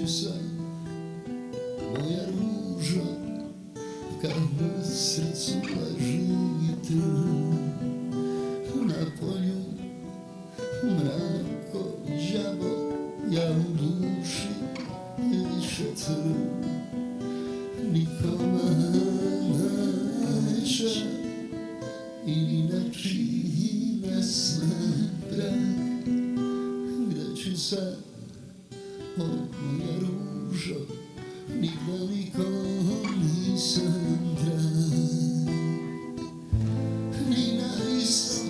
sad, moja ružo, kad na srcu ležite, na polju mrako đavo, ja u duši više crv, nikoma neće i ne čine smrak, gde ću sad, o moja ružo, nigde nikom nisam drag, ni na istok,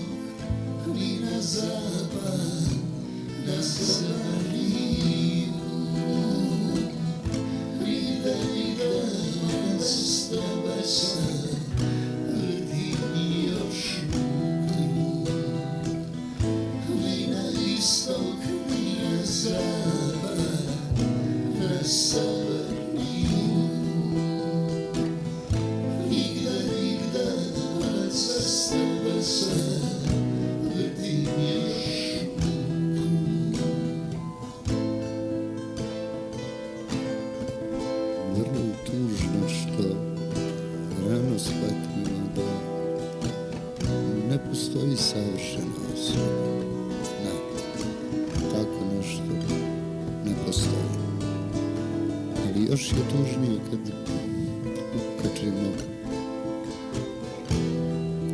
ni na zapad, na sever, ni jug, nigde mesto bez se vrti još uvijek, ni na istok, ni na zapad, na sever, ni jug, nigde mesto bez se vrti još vrlo je tužno što rano shvatimo da ne postoji savršena osoba. Ne, tako nešto ne postoji. Ali još je tužnije kad ukačimo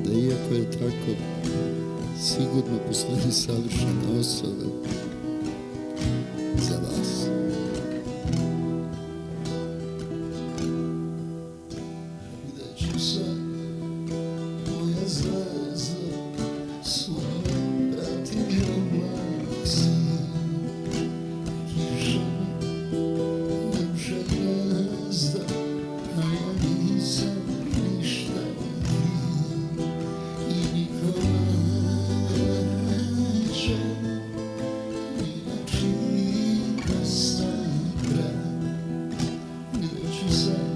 da iako je tako, sigurno postoji savršena osoba za vas. Sad, moja zvezda, svojom pratio mlak si, kiša duša gnezda, a ja nisam ništa kriv i nikome neće ni na čini kastan kraj, gde ću sad,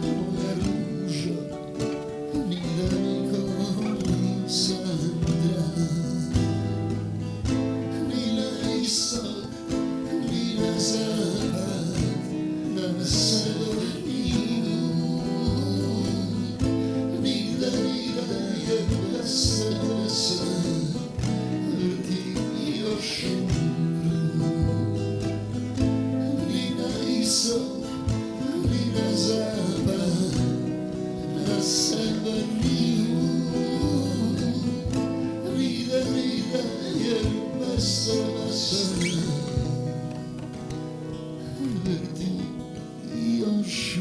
moja ružo, nigde nikom nisam drag, ni na istok, ni na zapad, na sever, ni jug, nigde je bez tebe se vrti još ukrug, ni na istok, ni na zapad, na sever, ni jug, nigde je bez tebe se vrti još